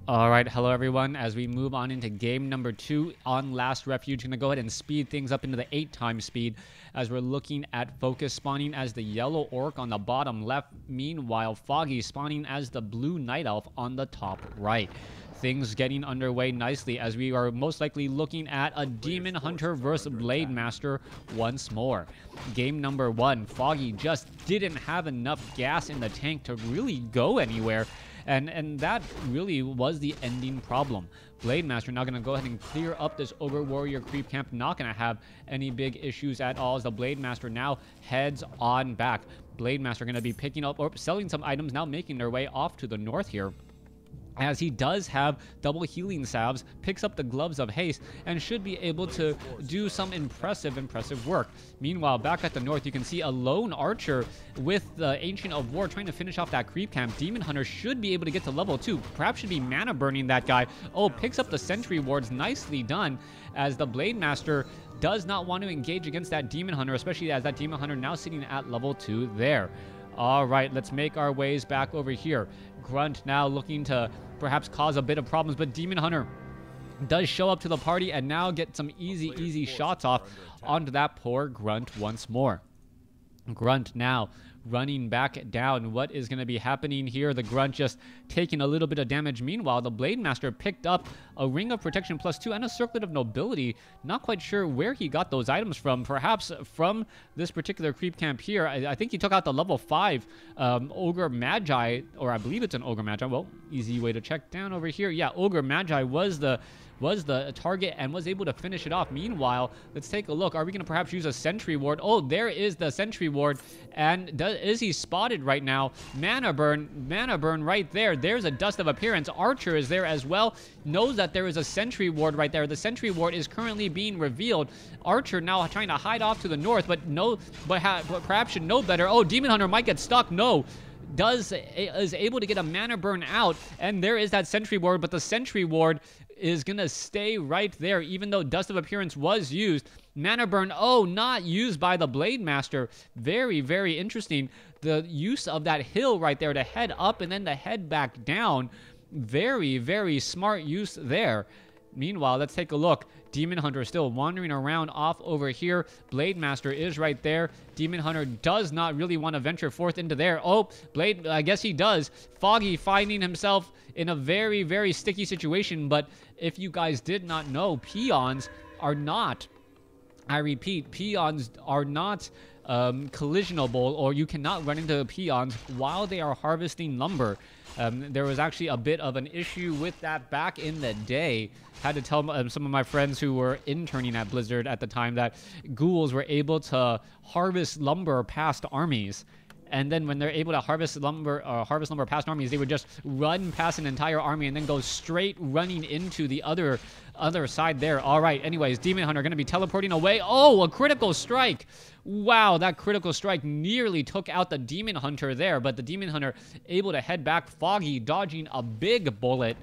Alright, hello everyone. As we move on into game number 2 on Last Refuge, going to go ahead and speed things up into the 8 times speed as we're looking at FoCuS spawning as the yellow orc on the bottom left. Meanwhile, Foggy spawning as the blue night elf on the top right. Things getting underway nicely as we are most likely looking at a Demon Hunter versus Blade Master once more. Game number 1, Foggy just didn't have enough gas in the tank to really go anywhere. And that really was the ending problem. Blade Master now going to go ahead and clear up this Ogre Warrior creep camp. Not going to have any big issues at all as the Blade Master now heads on back. Blade Master going to be picking up or selling some items, now making their way off to the north here, as he does have double healing salves, picks up the gloves of haste, and should be able to do some impressive work. Meanwhile, back at the north, you can see a lone archer with the Ancient of War trying to finish off that creep camp. Demon Hunter should be able to get to level 2. Perhaps should be mana burning that guy. Oh, picks up the sentry wards. Nicely done, as the Blade Master does not want to engage against that Demon Hunter, especially as that Demon Hunter now sitting at level 2 there. All right, let's make our ways back over here. Grunt now looking to perhaps cause a bit of problems, but Demon Hunter does show up to the party and now get some easy shots off onto that poor Grunt once more. Grunt now running back down. What is going to be happening here? The Grunt just taking a little bit of damage. Meanwhile, the Blade Master picked up a Ring of Protection +2 and a Circlet of Nobility. Not quite sure where he got those items from. Perhaps from this particular creep camp here. I think he took out the level 5 Ogre Magi, or I believe it's an Ogre Magi. Well, easy way to check down over here. Yeah, Ogre Magi was the target and was able to finish it off. Meanwhile, let's take a look. Are we going to perhaps use a sentry ward? Oh, there is the sentry ward. And is he spotted right now? Mana burn right there. There's a Dust of Appearance. Archer is there as well. Knows that there is a sentry ward right there. The sentry ward is currently being revealed. Archer now trying to hide off to the north, but perhaps should know better. Oh, Demon Hunter might get stuck. No. Is able to get a mana burn out, and there is that sentry ward, but the sentry ward is gonna stay right there even though Dust of Appearance was used. Mana burn, oh, not used by the Blade Master. Very interesting. The use of that hill right there to head up and then to head back down. Very smart use there. Meanwhile, let's take a look. Demon Hunter still wandering around off over here. Blade Master is right there. Demon Hunter does not really want to venture forth into there. Oh, Blade, I guess he does. Foggy finding himself in a very sticky situation. But if you guys did not know, peons are not, I repeat, peons are not collisionable, or you cannot run into peons while they are harvesting lumber. There was actually a bit of an issue with that back in the day. Had to tell some of my friends who were interning at Blizzard at the time that ghouls were able to harvest lumber past armies. And then when they're able to harvest lumber past armies, they would just run past an entire army and then go straight running into the other side there. All right, anyways, Demon Hunter going to be teleporting away. Oh, a critical strike. Wow, that critical strike nearly took out the Demon Hunter there, but the Demon Hunter able to head back. Foggy dodging a big bullet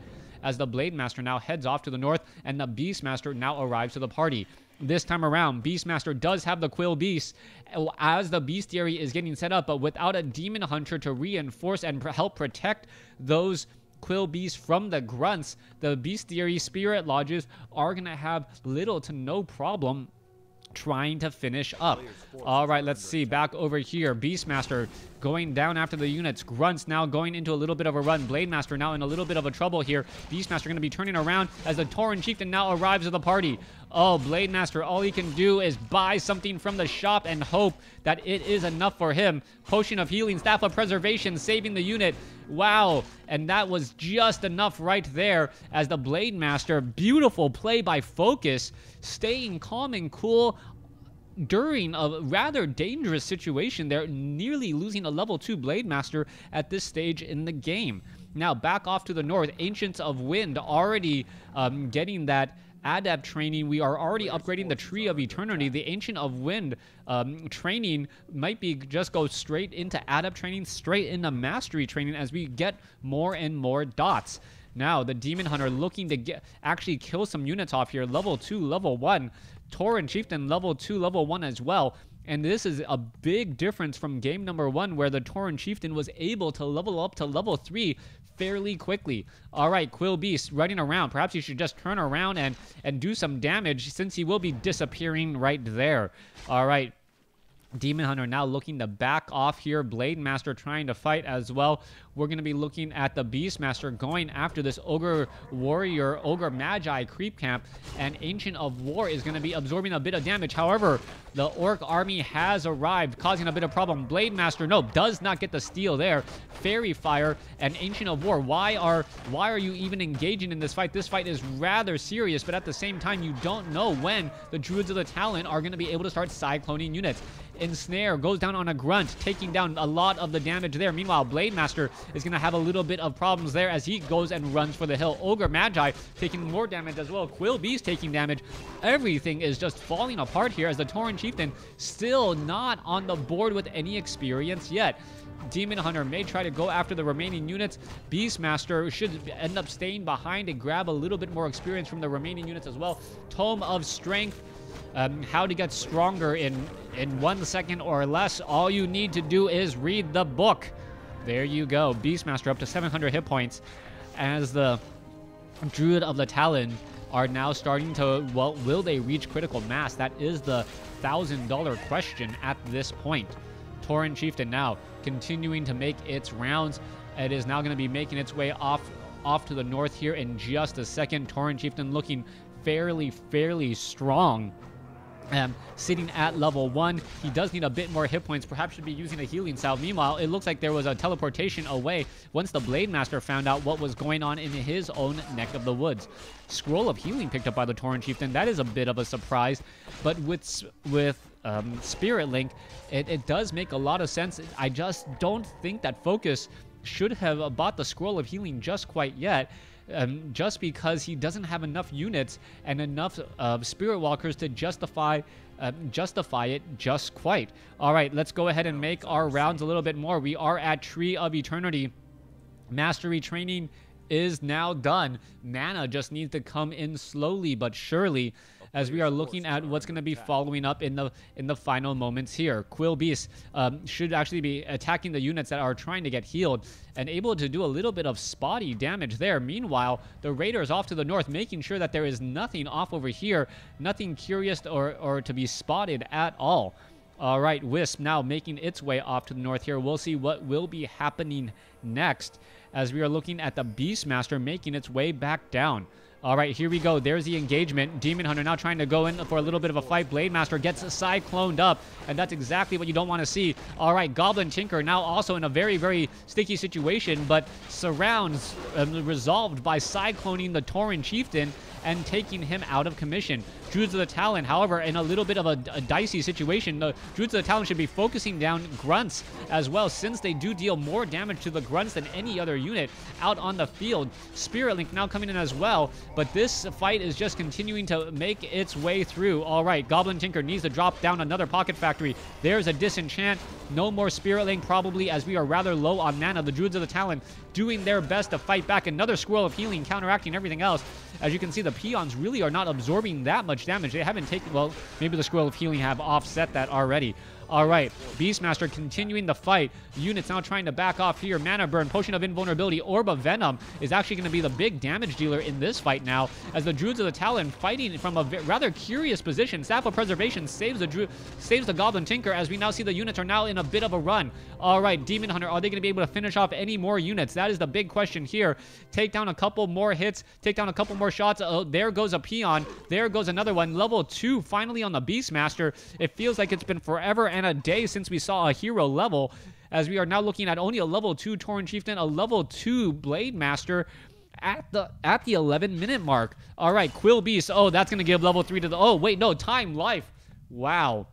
as the Blade Master now heads off to the north, and the Beast Master now arrives to the party. This time around, Beastmaster does have the Quill Beast as the bestiary is getting set up, but without a Demon Hunter to reinforce and help protect those Quill Beasts from the Grunts, the bestiary Spirit Lodges are going to have little to no problem trying to finish up. All right, let's see. Back over here, Beastmaster going down after the units. Grunts now going into a little bit of a run. Blade Master now in a little bit of a trouble here. Beastmaster going to be turning around as the Tauren Chieftain now arrives at the party. Oh, Blade Master, all he can do is buy something from the shop and hope that it is enough for him. Potion of Healing, Staff of Preservation, saving the unit. Wow, and that was just enough right there as the Blade Master, beautiful play by FoCuS, staying calm and cool during a rather dangerous situation there, nearly losing a level 2 Blade Master at this stage in the game. Now back off to the north, Ancients of Wind already getting that Adept training. We are already upgrading the Tree of Eternity. The Ancient of Wind training might be just go straight into Adept training, straight into Mastery training as we get more and more dots. Now the Demon Hunter looking to actually kill some units off here. Level 2, level 1. Tauren Chieftain level 2, level 1 as well. And this is a big difference from game number 1 where the Tauren Chieftain was able to level up to level 3 fairly quickly. All right, Quill Beast running around. Perhaps he should just turn around and do some damage, since he will be disappearing right there. All right. Demon Hunter now looking to back off here. Blade Master trying to fight as well. We're going to be looking at the Beast Master going after this Ogre Warrior, Ogre Magi creep camp, and Ancient of War is going to be absorbing a bit of damage. However, the Orc army has arrived, causing a bit of problem. Blade Master, no, does not get the steal there. Fairy Fire and Ancient of War. Why are you even engaging in this fight? This fight is rather serious, but at the same time, you don't know when the Druids of the Talon are going to be able to start cycloning units. Ensnare goes down on a grunt, taking down a lot of the damage there. Meanwhile, Blade Master is going to have a little bit of problems there as he goes and runs for the hill. Ogre Magi taking more damage as well. Quill Beast taking damage. Everything is just falling apart here as the Tauren Chieftain still not on the board with any experience yet. Demon Hunter may try to go after the remaining units. Beastmaster should end up staying behind and grab a little bit more experience from the remaining units as well. Tome of Strength. How to get stronger in 1 second or less. All you need to do is read the book. There you go. Beastmaster up to 700 hit points as the Druid of the Talon are now starting to, well, will they reach critical mass? That is the $1,000 question at this point. Tauren Chieftain now continuing to make its rounds. It is now going to be making its way off to the north here in just a second. Tauren Chieftain looking fairly strong. Sitting at level 1. He does need a bit more hit points. Perhaps should be using a healing salve. Meanwhile, it looks like there was a teleportation away once the Blade Master found out what was going on in his own neck of the woods. Scroll of Healing picked up by the Tauren Chieftain. That is a bit of a surprise. But with Spirit Link, it does make a lot of sense. I just don't think that FoCuS should have bought the Scroll of Healing just quite yet. Just because he doesn't have enough units and enough Spirit Walkers to justify it just quite. All right, let's go ahead and make our rounds a little bit more. We are at Tree of Eternity. Mastery training is now done. Mana just needs to come in slowly but surely, as we are looking at what's going to be following up in the final moments here. Quill Beast should actually be attacking the units that are trying to get healed and able to do a little bit of spotty damage there. Meanwhile, the Raiders off to the north, making sure that there is nothing off over here, nothing curious or to be spotted at all. All right, Wisp now making its way off to the north here. We'll see what will be happening next as we are looking at the Beastmaster making its way back down. All right, here we go. There's the engagement. Demon Hunter now trying to go in for a little bit of a fight. Blade Master gets cycloned up, and that's exactly what you don't want to see. All right, Goblin Tinker now also in a very sticky situation, but surrounds resolved by cycloning the Tauren Chieftain and taking him out of commission. Druids of the Talon, however, in a little bit of a dicey situation. The Druids of the Talon should be focusing down Grunts as well, since they do deal more damage to the Grunts than any other unit out on the field. Spirit Link now coming in as well, but this fight is just continuing to make its way through. All right, Goblin Tinker needs to drop down another Pocket Factory. There's a Disenchant. No more Spirit Link probably, as we are rather low on mana. The Druids of the Talon doing their best to fight back. Another Scroll of Healing counteracting everything else. As you can see, the Peons really are not absorbing that much damage. They haven't taken, well, maybe the Scroll of Healing have offset that already. All right, Beastmaster continuing the fight. Units now trying to back off here. Mana Burn, Potion of Invulnerability, Orb of Venom is actually going to be the big damage dealer in this fight now, as the Druids of the Talon fighting from a rather curious position. Staff of Preservation saves the Goblin Tinker, as we now see the units are now in a bit of a run. All right, Demon Hunter, are they going to be able to finish off any more units? That is the big question here. Take down a couple more hits, take down a couple more shots. Oh, there goes a Peon. There goes another one. Level 2 finally on the Beastmaster. It feels like it's been forever and a day since we saw a hero level, as we are now looking at only a level 2 Tauren Chieftain, a level 2 Blade Master at the 11-minute mark. All right, Quill Beast. Oh, that's going to give level 3 to the... Oh, wait, no, Time Life. Wow.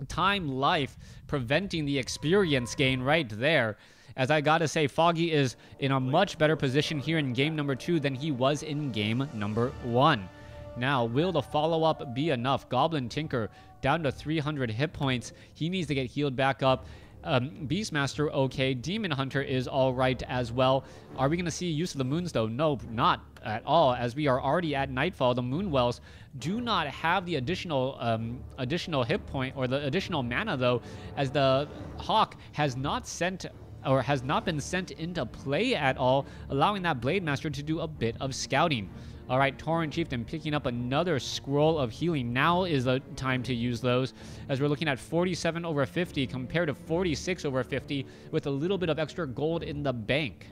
Time Life preventing the experience gain right there. As I gotta say, Foggy is in a much better position here in game number 2 than he was in game number 1. Now, will the follow-up be enough? Goblin Tinker down to 300 hit points. He needs to get healed back up. Beastmaster, okay. Demon Hunter is all right as well. Are we going to see use of the moons, though? No, not at all, as we are already at nightfall. The Moonwells do not have the additional hit point or the additional mana, though, as the Hawk has not sent or has not been sent into play at all, allowing that Blade Master to do a bit of scouting. All right, Tauren Chieftain picking up another scroll of healing. Now is the time to use those, as we're looking at 47 over 50 compared to 46 over 50 with a little bit of extra gold in the bank.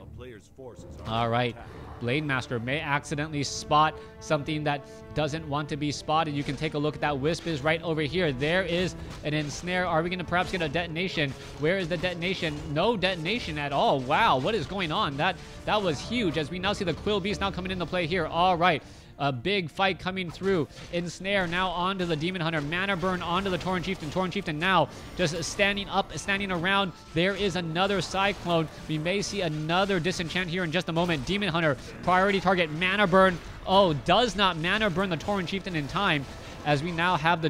All right, Blade Master may accidentally spot something that doesn't want to be spotted. You can take a look at that. Wisp is right over here. There is an ensnare. Are we going to perhaps get a detonation? Where is the detonation? No detonation at all. Wow, what is going on? That was huge, as we now see the Quill Beast now coming into play here. All right. A big fight coming through. Ensnare now onto the Demon Hunter. Mana Burn onto the Tauren Chieftain. Tauren Chieftain now just standing up, standing around. There is another Cyclone. We may see another Disenchant here in just a moment. Demon Hunter, priority target. Mana Burn. Oh, does not Mana Burn the Tauren Chieftain in time, as we now have the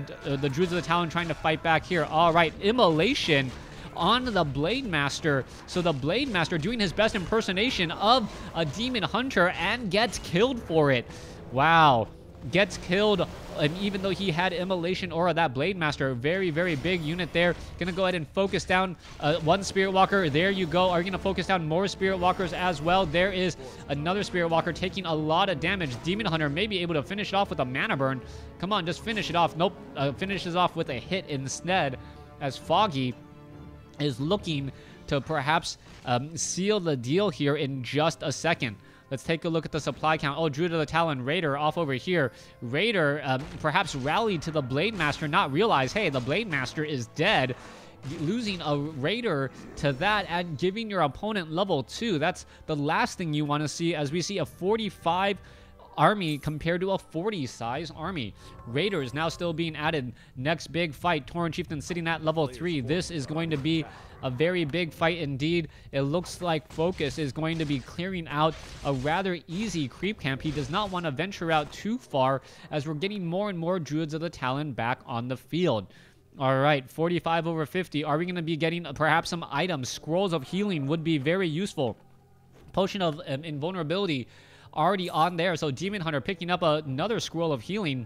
Druids of the Talon trying to fight back here. All right, Immolation on the Blade Master. So the Blade Master doing his best impersonation of a Demon Hunter and gets killed for it. Wow, gets killed, and even though he had Immolation Aura, that Blade Master, very, very big unit there. Gonna go ahead and focus down one Spirit Walker. There you go. Are you gonna focus down more Spirit Walkers as well? There is another Spirit Walker taking a lot of damage. Demon Hunter may be able to finish it off with a Mana Burn. Come on, just finish it off. Nope, finishes off with a hit instead, as Foggy is looking to perhaps seal the deal here in just a second. Let's take a look at the supply count. Oh, Druid of the Talon, Raider off over here. Raider perhaps rallied to the Blade Master, not realize, hey, the Blade Master is dead. Losing a Raider to that and giving your opponent level 2. That's the last thing you want to see, as we see a 45 army compared to a 40 size army. Raiders now still being added. Next big fight, Tauren Chieftain sitting at level 3. This is going to be a very big fight indeed. It looks like FoCuS is going to be clearing out a rather easy creep camp. He does not want to venture out too far, as we're getting more and more Druids of the Talon back on the field. All right, 45 over 50. Are we going to be getting perhaps some items? Scrolls of healing would be very useful. Potion of invulnerability already on there. So Demon Hunter picking up another scroll of healing.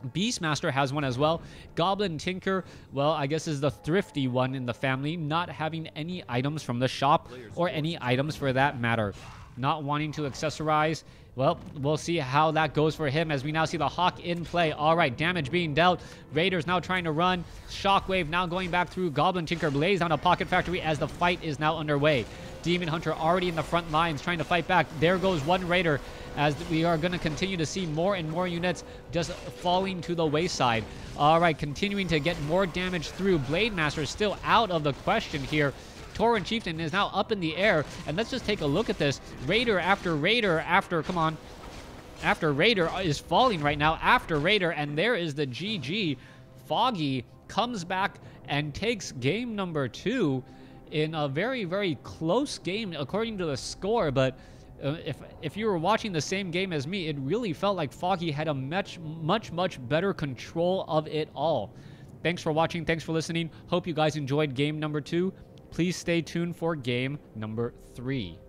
Beastmaster has one as well. Goblin Tinker, well, I guess is the thrifty one in the family, not having any items from the shop, or any items for that matter. Not wanting to accessorize. Well, we'll see how that goes for him, as we now see the Hawk in play. All right, damage being dealt. Raiders now trying to run. Shockwave now going back through. Goblin Tinker lays down a Pocket Factory as the fight is now underway. Demon Hunter already in the front lines trying to fight back. There goes one Raider, as we are going to continue to see more and more units just falling to the wayside. All right, continuing to get more damage through. Blade Master still out of the question here. Tauren Chieftain is now up in the air, and let's just take a look at this. Raider after Raider after, come on, after Raider is falling right now, after Raider, and there is the GG. Foggy comes back and takes game number 2 in a very, very close game according to the score, but if you were watching the same game as me, it really felt like Foggy had a much better control of it all. Thanks for watching. Thanks for listening. Hope you guys enjoyed game number 2. Please stay tuned for game number 3.